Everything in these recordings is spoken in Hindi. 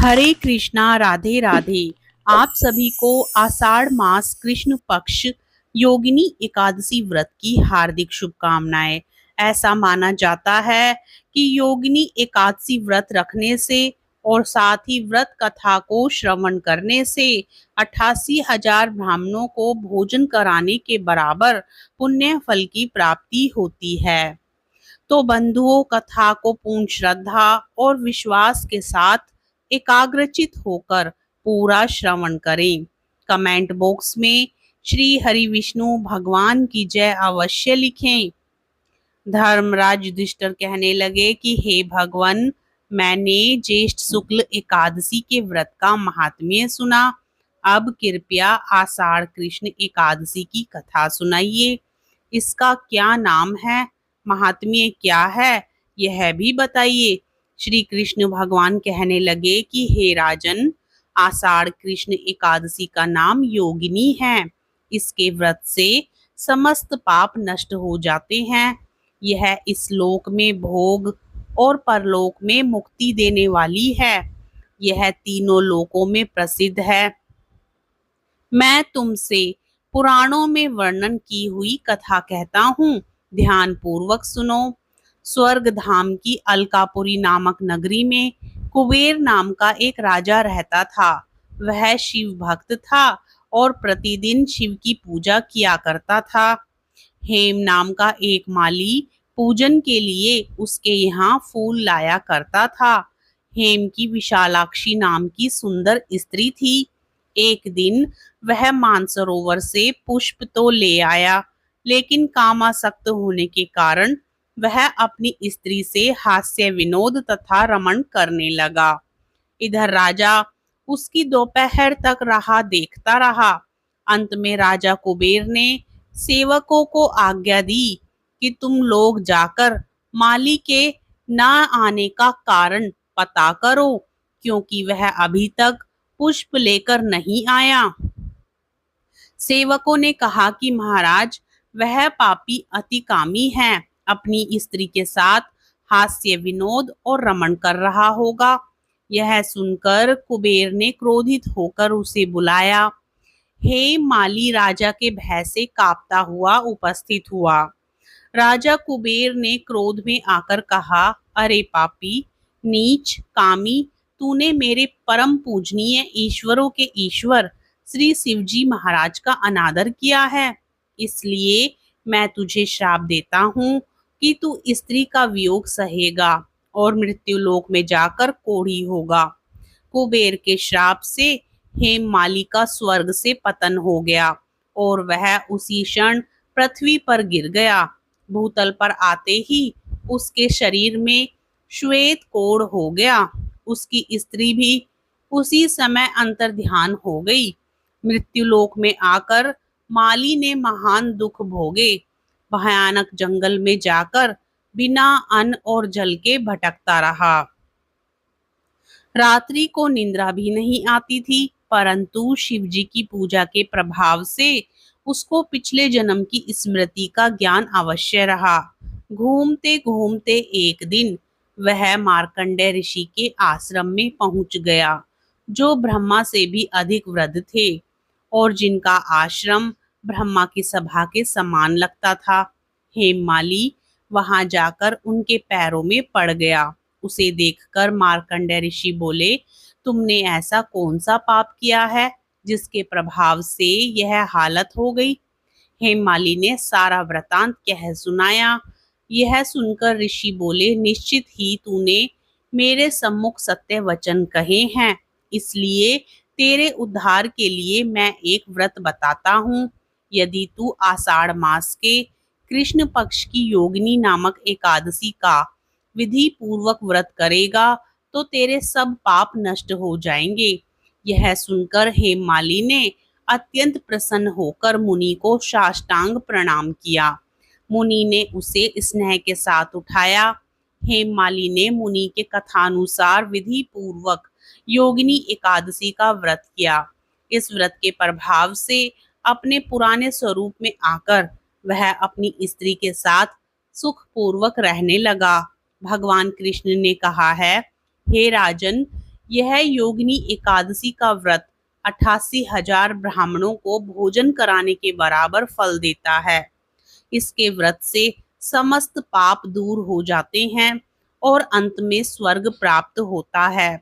हरे कृष्णा, राधे राधे। आप सभी को आषाढ़ मास कृष्ण पक्ष योगिनी एकादशी व्रत की हार्दिक शुभकामनाएं। ऐसा माना जाता है कि योगिनी एकादशी व्रत रखने से और साथ ही व्रत कथा को श्रवण करने से 88,000 ब्राह्मणों को भोजन कराने के बराबर पुण्य फल की प्राप्ति होती है। तो बंधुओं, कथा को पूर्ण श्रद्धा और विश्वास के साथ एकाग्रचित होकर पूरा श्रवण करें। कमेंट बॉक्स में श्री हरि विष्णु भगवान की जय अवश्य लिखें। धर्मराज युधिष्ठिर कहने लगे कि हे भगवान, मैंने ज्येष्ठ शुक्ल एकादशी के व्रत का महात्म्य सुना। अब कृपया आषाढ़ कृष्ण एकादशी की कथा सुनाइए। इसका क्या नाम है, महात्म्य क्या है, यह भी बताइए। श्री कृष्ण भगवान कहने लगे कि हे राजन, आषाढ़ कृष्ण एकादशी का नाम योगिनी है। इसके व्रत से समस्त पाप नष्ट हो जाते हैं। यह इस लोक में भोग और परलोक में मुक्ति देने वाली है। यह तीनों लोकों में प्रसिद्ध है। मैं तुमसे पुराणों में वर्णन की हुई कथा कहता हूँ, ध्यान पूर्वक सुनो। स्वर्ग धाम की अलकापुरी नामक नगरी में कुबेर नाम का एक राजा रहता था। वह शिव भक्त था और प्रतिदिन शिव की पूजा किया करता था। हेम नाम का एक माली पूजन के लिए उसके यहाँ फूल लाया करता था। हेम की विशालाक्षी नाम की सुंदर स्त्री थी। एक दिन वह मानसरोवर से पुष्प तो ले आया, लेकिन कामासक्त होने के कारण वह अपनी स्त्री से हास्य विनोद तथा रमण करने लगा। इधर राजा उसकी दोपहर तक राह देखता रहा। अंत में राजा कुबेर ने सेवकों को आज्ञा दी कि तुम लोग जाकर माली के न आने का कारण पता करो, क्योंकि वह अभी तक पुष्प लेकर नहीं आया। सेवकों ने कहा कि महाराज, वह पापी अतिकामी है, अपनी स्त्री के साथ हास्य विनोद और रमण कर रहा होगा। यह सुनकर कुबेर ने क्रोधित होकर उसे बुलाया। हे माली राजा के भय से कांपता हुआ उपस्थित हुआ। राजा कुबेर ने क्रोध में आकर कहा, अरे पापी, नीच, कामी, तूने मेरे परम पूजनीय ईश्वरों के ईश्वर श्री शिवजी महाराज का अनादर किया है। इसलिए मैं तुझे श्राप देता हूँ कि तू स्त्री का वियोग सहेगा और मृत्यु लोक में जाकर कोढ़ी होगा। कुबेर के श्राप से हेममाली का स्वर्ग से पतन हो गया और वह उसी क्षण पृथ्वी पर गिर गया। भूतल पर आते ही उसके शरीर में श्वेत कोढ़ हो गया। उसकी स्त्री भी उसी समय अंतर्ध्यान हो गई। मृत्युलोक में आकर माली ने महान दुख भोगे। भयानक जंगल में जाकर बिना अन्न और जल के भटकता रहा। रात्रि को निंद्रा भी नहीं आती थी, परंतु शिवजी की पूजा के प्रभाव से उसको पिछले जन्म की स्मृति का ज्ञान अवश्य रहा। घूमते घूमते एक दिन वह मार्कंडेय ऋषि के आश्रम में पहुंच गया, जो ब्रह्मा से भी अधिक वृद्ध थे और जिनका आश्रम ब्रह्मा की सभा के समान लगता था। हेममाली वहां जाकर उनके पैरों में पड़ गया। उसे देखकर मार्कंडेय ऋषि बोले, तुमने ऐसा कौन सा पाप किया है जिसके प्रभाव से यह हालत हो गई। हेममाली ने सारा वृतांत कह सुनाया। यह सुनकर ऋषि बोले, निश्चित ही तूने मेरे सम्मुख सत्य वचन कहे हैं, इसलिए तेरे उद्धार के लिए मैं एक व्रत बताता हूँ। यदि तू आषाढ़ मास के कृष्ण पक्ष की योगिनी नामक एकादशी का विधि पूर्वक व्रत करेगा तो तेरे सब पाप नष्ट हो जाएंगे। यह सुनकर हेममाली ने अत्यंत प्रसन्न होकर मुनि को साष्टांग प्रणाम किया। मुनि ने उसे स्नेह के साथ उठाया। हेममाली ने मुनि के कथानुसार विधि पूर्वक योगिनी एकादशी का व्रत किया। इस व्रत के प्रभाव से अपने पुराने स्वरूप में आकर वह अपनी स्त्री के साथ सुख पूर्वक रहने लगा। भगवान कृष्ण ने कहा है, हे राजन, यह योगिनी एकादशी का व्रत 88,000 ब्राह्मणों को भोजन कराने के बराबर फल देता है। इसके व्रत से समस्त पाप दूर हो जाते हैं और अंत में स्वर्ग प्राप्त होता है।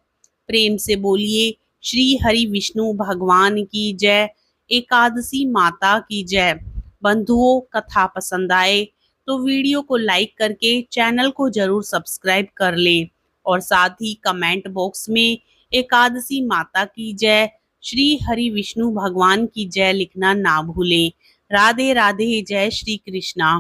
प्रेम से बोलिए श्री हरि विष्णु भगवान की जय, एकादशी माता की जय। बंधुओं, कथा पसंद आए तो वीडियो को लाइक करके चैनल को जरूर सब्सक्राइब कर लें और साथ ही कमेंट बॉक्स में एकादशी माता की जय, श्री हरि विष्णु भगवान की जय लिखना ना भूलें। राधे राधे, जय श्री कृष्णा।